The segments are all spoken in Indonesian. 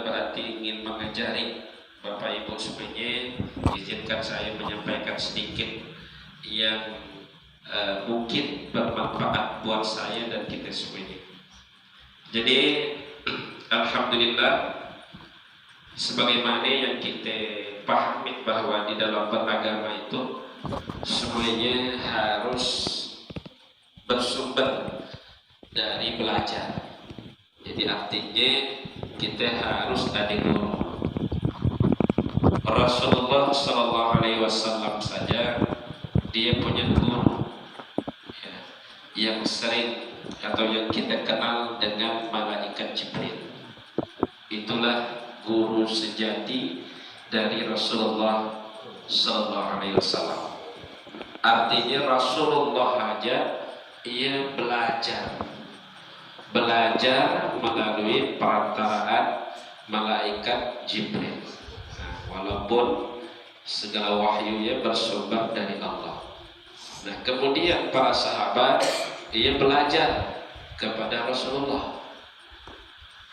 berarti ingin mengajari Bapak Ibu semuanya. Izinkan saya menyampaikan sedikit yang mungkin bermanfaat buat saya dan kita semuanya. Jadi alhamdulillah, sebagaimana yang kita pahami bahwa di dalam beragama itu semuanya harus bersumber dari belajar. Jadi artinya kita harus ada guru. Rasulullah SAW saja dia punya guru ya, yang sering atau yang kita kenal dengan malaikat Jibril. Itulah guru sejati dari Rasulullah SAW. Artinya Rasulullah aja ia belajar melalui perantaraan malaikat Jibril. Nah, walaupun segala wahyunya bersumber dari Allah. Nah, kemudian para sahabat ia belajar kepada Rasulullah.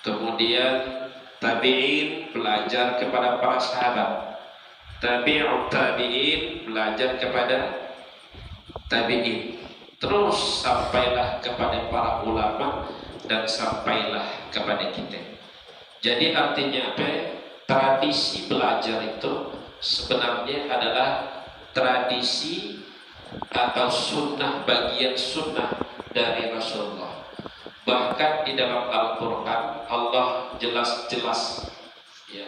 Kemudian tabi'in belajar kepada para sahabat. Tabi'ut tabi'in belajar kepada tabi'in. Terus sampailah kepada para ulama dan sampailah kepada kita. Jadi artinya apa? Tradisi belajar itu sebenarnya adalah tradisi atau sunnah, bagian sunnah dari Rasulullah. Bahkan di dalam Al-Quran Allah jelas-jelas ya,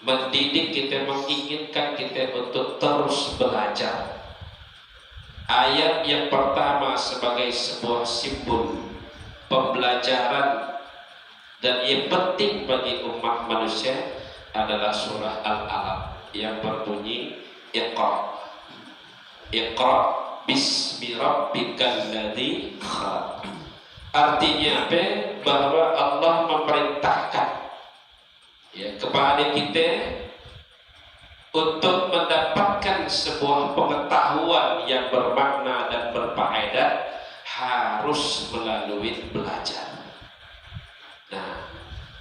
mendidik kita, menginginkan kita untuk terus belajar. Ayat yang pertama sebagai sebuah simbol pembelajaran dan yang penting bagi umat manusia adalah surah Al-Alaq yang berbunyi Iqra. Iqra bismi rabbikal ladzi khalaq. Artinya apa? Bahwa Allah memerintahkan ya, kepada kita untuk mendapatkan sebuah pengetahuan yang bermakna dan berfaedah harus melalui belajar. Nah,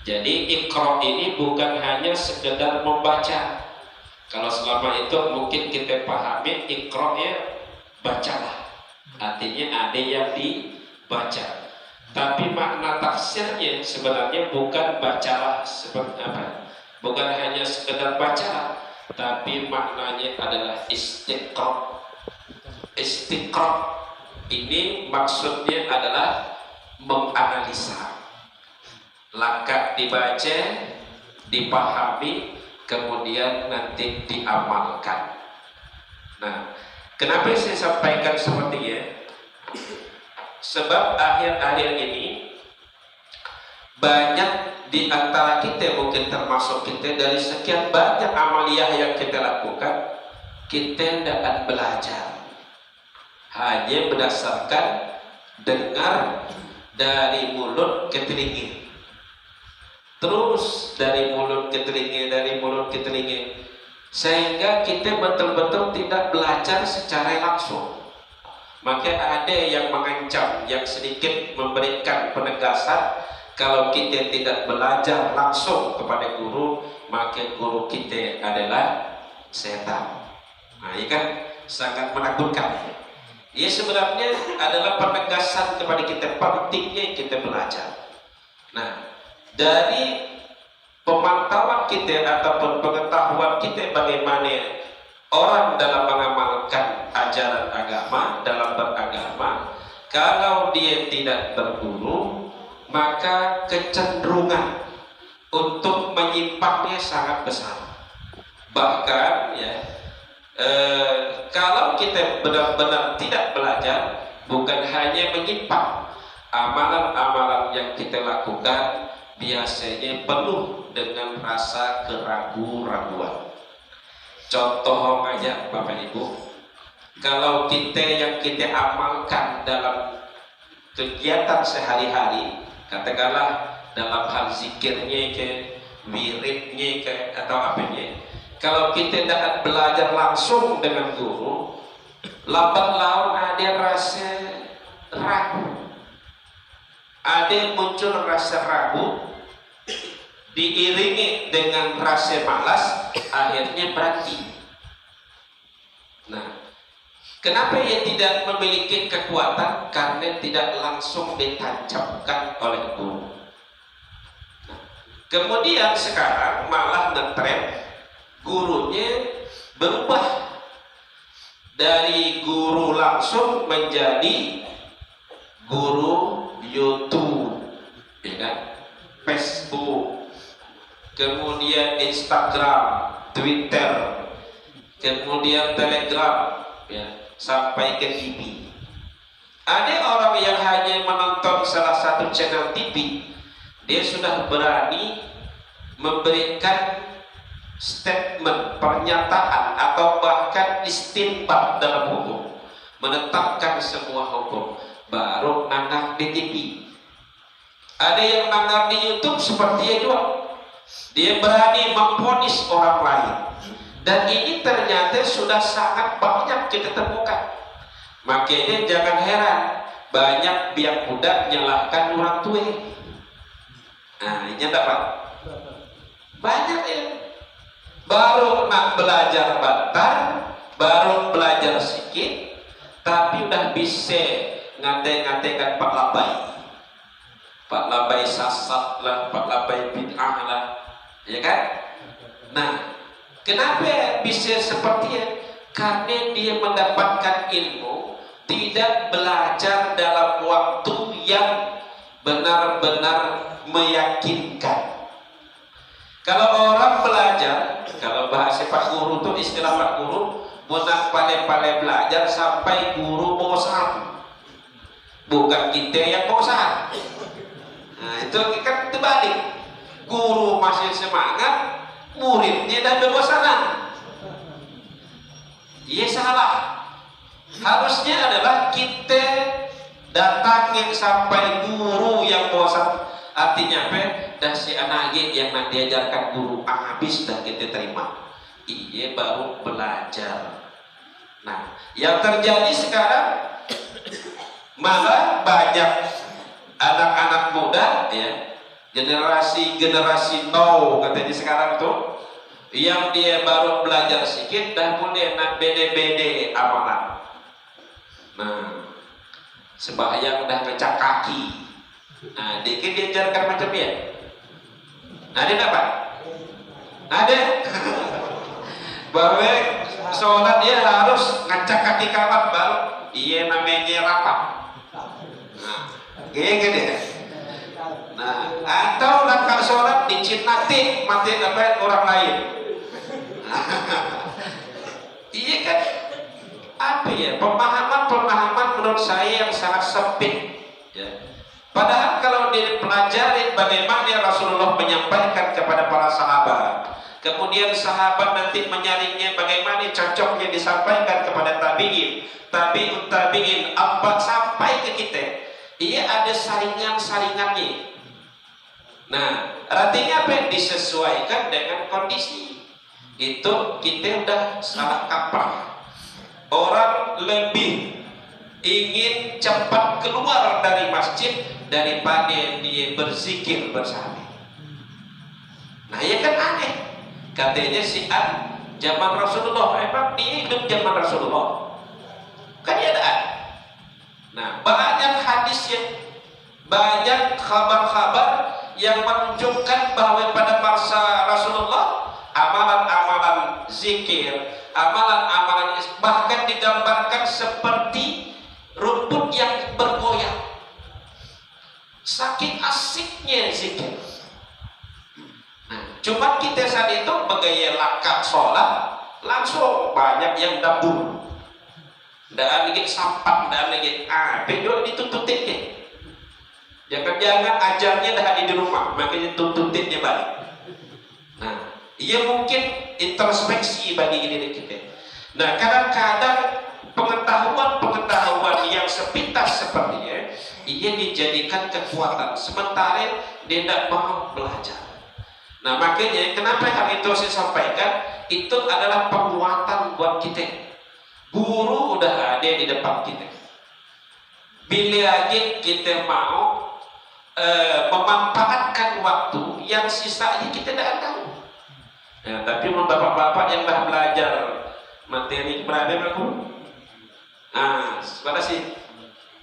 jadi Iqra ini bukan hanya sekedar membaca. Kalau selama itu mungkin kita pahami Iqra ya bacalah. Artinya ada yang dibaca. Tapi makna tafsirnya sebenarnya bukan bacalah seperti apa. Bukan hanya sekedar baca, tapi maknanya adalah istiqra. Istiqra ini maksudnya adalah menganalisa. Langkah dibaca, dipahami, kemudian nanti diamalkan. Nah, kenapa saya sampaikan seperti ini? Sebab akhir-akhir ini banyak di antara kita, mungkin termasuk kita, dari sekian banyak amaliyah yang kita lakukan, kita tidak belajar, hanya berdasarkan dengar dari mulut ke telinga, terus dari mulut ke telinga, dari mulut ke telinga, sehingga kita betul-betul tidak belajar secara langsung. Maka ada yang mengancam, yang sedikit memberikan penegasan, kalau kita tidak belajar langsung kepada guru, maka guru kita adalah setan. Nah, ini kan sangat menakutkan. Ini sebenarnya adalah penegasan kepada kita pentingnya kita belajar. Nah, dari pemantauan kita ataupun pengetahuan kita bagaimana orang dalam mengamalkan ajaran agama, dalam beragama, kalau dia tidak berguru, maka kecenderungan untuk menyimpangnya sangat besar. Bahkan ya, kalau kita benar-benar tidak belajar, bukan hanya menyimpang, amalan-amalan yang kita lakukan biasanya penuh dengan rasa keraguan-raguan. Contoh aja Bapak Ibu, kalau kita yang kita amalkan dalam kegiatan sehari-hari, katakanlah dalam hal zikirnya ke, wiridnya ke, atau apanya, kalau kita tidak belajar langsung dengan guru, lambat laun ada rasa ragu, ada muncul rasa ragu diiringi dengan rasa malas, akhirnya berhenti. Nah, kenapa ia tidak memiliki kekuatan? Karena tidak langsung ditancapkan oleh guru. Nah, kemudian sekarang malah ngetren gurunya berubah dari guru langsung menjadi guru YouTube, ya kan? Facebook, kemudian Instagram, Twitter, kemudian Telegram, ya, sampai ke TV. Ada orang yang hanya menonton salah satu channel TV, dia sudah berani memberikan statement, pernyataan, atau bahkan istinbat dalam hukum, menetapkan sebuah hukum, baru nanggap di TV. Ada yang nanggap di YouTube seperti itu, dia berani memvonis orang lain, dan ini ternyata sudah sangat banyak kita temukan. Makanya jangan heran banyak biang budak menyalahkan orang tua. Nah, ini dapat banyak ya, baru nak belajar bentar, baru belajar sedikit, tapi udah bisa ngate-ngatekan Pak Labai. Pak Labai sasat lah, Pak Labai bid'ah lah, ya kan? Nah, kenapa bisa seperti itu? Karena dia mendapatkan ilmu, tidak belajar dalam waktu yang benar-benar meyakinkan. Kalau orang belajar, kalau bahasa Pak Guru itu, istilah Pak Guru, munak pale-pale belajar sampai guru bosan, bukan kita yang bosan. Nah, itu kan terbalik, guru masih semangat, muridnya dah berbosanan. Iya, salah. Harusnya adalah kita datangin sampai guru yang bosan. Artinya apa? Dah si anak yang nak diajarkan guru habis dah kita terima. Iya, baru belajar. Nah, yang terjadi sekarang malah banyak anak-anak muda, ya, generasi now katanya sekarang tuh, yang dia baru belajar sedikit dah mulai nak bede-bede amalan. Nah, sembahyang dah ngecak kaki. Nah, dikit diajarkan macam dia. Ada apa? Ada. Bahwa sholat dia harus ngecak kaki kawan baru iya namanya rapat. Nah, kayak gitu. Nah, atau langkah sholat dicit mati apa orang lain. Iya kan? Apa ya, pemahaman menurut saya yang sangat sempit, ya. Padahal kalau dipelajari bagaimana Rasulullah menyampaikan kepada para sahabat, kemudian sahabat nanti menyaringnya bagaimana cocoknya disampaikan kepada tabi'in, tabi'ut tabi'in, apa sampai ke kita, ia ada saringan-saringannya. Nah, artinya apa? Disesuaikan dengan kondisi. Itu kita udah salah kaprah. Orang lebih ingin cepat keluar dari masjid daripada dia berzikir bersama. Nah, ya kan aneh. Katanya si A zaman Rasulullah, emang dia hidup zaman Rasulullah? Kan dia ada. Nah, banyak hadisnya, banyak kabar-kabar yang menunjukkan bahwa pada masa Rasulullah amalan-amalan zikir, amalan-amalan bahkan digambarkan seperti rumput yang bergoyang. Saking asiknya zikir. Nah, cuma kita saat itu bergaya lakak sholat, langsung banyak yang dabur. Dah lagi sampak, dah lagi penjual ditututin deh. Jangan-jangan ajarnya dah ada di rumah, makanya tututinnya balik. Nah, ia mungkin introspeksi bagi diri kita. Nah, kadang-kadang pengetahuan yang sepintas sepertinya ia dijadikan kekuatan, sementara dia tidak mau belajar. Nah, makanya kenapa hal itu saya sampaikan, itu adalah penguatan buat kita. Guru udah ada di depan kita. Bila lagi kita mau memanfaatkan waktu yang sisanya kita tidak tahu. Ya, tapi bapak-bapak yang dah belajar materi berapa aku? Nah, pada sih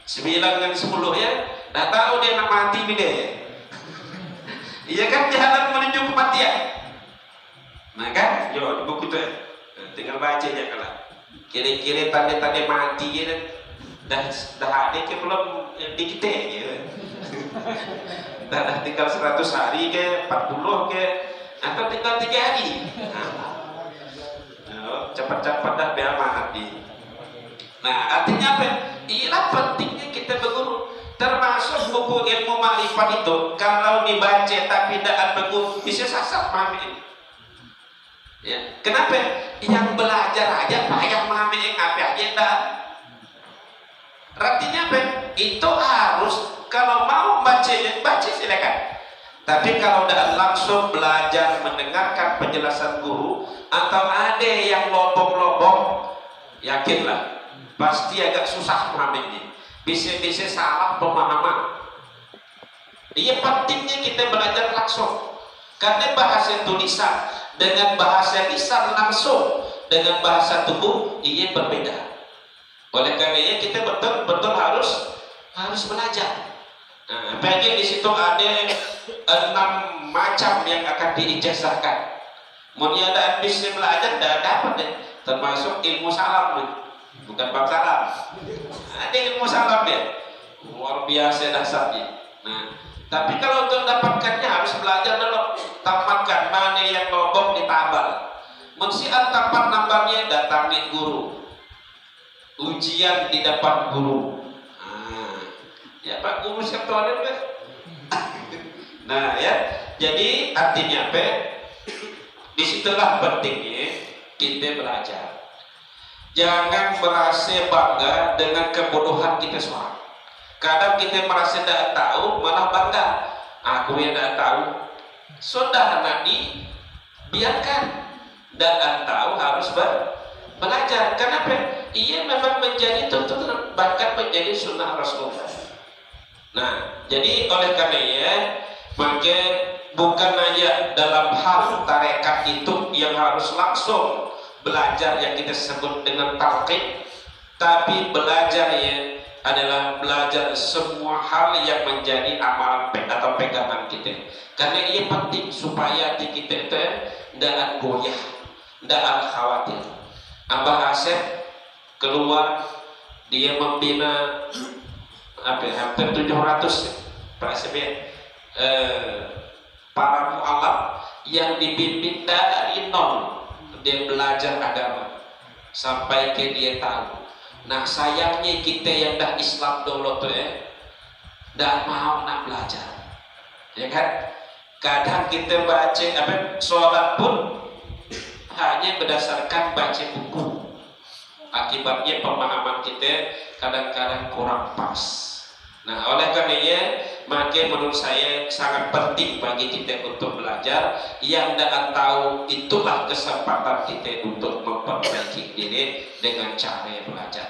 9 dengan 10 ya, dah tahu dia nak mati bila ya. Iya kan, jalan menuju kematian. Nah kan, yo di buku itu ya. Tinggal baca aja kalau kira-kira tanda-tanda mati ya, dah ada ke belum di kita ya. Dah tinggal 100 hari ke 40 ke atau tinggal 3 hari. Nah, cepat-cepat dah biar mati. Nah, artinya apa? Inilah pentingnya kita berguru. Termasuk buku ilmu ma'rifat itu, kalau dibaca tapi tidak berguru, bisa sasar memahami. Ya, kenapa? Yang belajar aja payah memahami apa aja dah. Artinya apa? Itu harus kalau mau baca silakan. Tapi kalau tidak langsung belajar mendengarkan penjelasan guru atau ada yang lobong-lobong, yakinlah pasti agak susah memahaminya. Bisa-bisa salah pemahaman. Iya, pentingnya kita belajar langsung. Karena bahasa tulisan dengan bahasa lisan langsung dengan bahasa tubuh ini berbeda. Oleh karenanya kita betul-betul harus belajar. Nah, apalagi di situ ada 6 macam yang akan diijazahkan. Mau ada bisa belajar dah dapat deh. Termasuk ilmu salam, bukan bab salam. Ada ilmu salam ya, luar biasa dasarnya. Nah, tapi kalau untuk mendapatkannya harus belajar dulu. Tamatkan mana yang lobong ditabal. Mensiat tamat nambahnya datangi guru. Ujian di depan guru. Ya Pak Guru siapa ada kan? Nah ya, jadi artinya apa? Disitulah pentingnya kita belajar. Jangan merasa bangga dengan kebodohan kita semua. Kadang kita merasa tidak tahu, malah bangga. Aku yang tidak tahu. Sudah nanti biarkan. Dan tahu harus belajar. Kenapa? Ia memang menjadi tuntunan, bahkan menjadi sunnah Rasulullah. Nah, jadi oleh karenanya, maka bukan hanya dalam hal tarekat itu yang harus langsung belajar yang kita sebut dengan talqin, tapi belajarnya adalah belajar semua hal yang menjadi amalan atau pegangan kita. Karena ini penting supaya di kita itu tidak goyah, tidak khawatir. Abah Asep keluar, dia membina hampir 700 Pak Asep ya, para mu'alaf yang dibimbing dari nol. Dia belajar agama sampai ke dia tahu. Nah sayangnya kita yang dah Islam dulu tuh dah mau nak belajar, ya kan? Kadang kita baca sholat pun hanya berdasarkan baca buku. Akibatnya pemahaman kita kadang-kadang kurang pas. Nah oleh karenanya maka menurut saya sangat penting bagi kita untuk belajar. Yang tidak tahu itulah kesempatan kita untuk memperbaiki diri dengan cara belajar.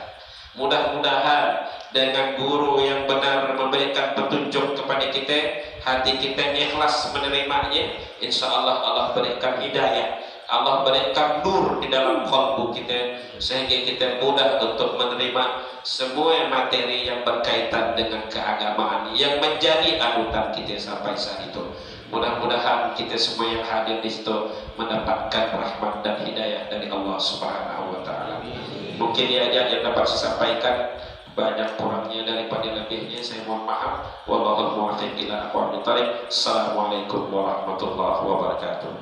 Mudah-mudahan dengan guru yang benar memberikan petunjuk kepada kita, hati kita ikhlas menerimanya. Insya Allah Allah berikan hidayah, Allah berikan nur di dalam kalbu kita, sehingga kita mudah untuk menerima semua materi yang berkaitan dengan keagamaan yang menjadi anutan kita sampai saat itu. Mudah-mudahan kita semua yang hadir di situ mendapatkan rahmat dan hidayah dari Allah Subhanahu wa taala. Mungkin ini aja yang dapat saya sampaikan, banyak kurangnya daripada lebihnya saya mohon maaf. Wallahul muwaffiq ila aqwamit thoriq. Assalamualaikum warahmatullahi wabarakatuh.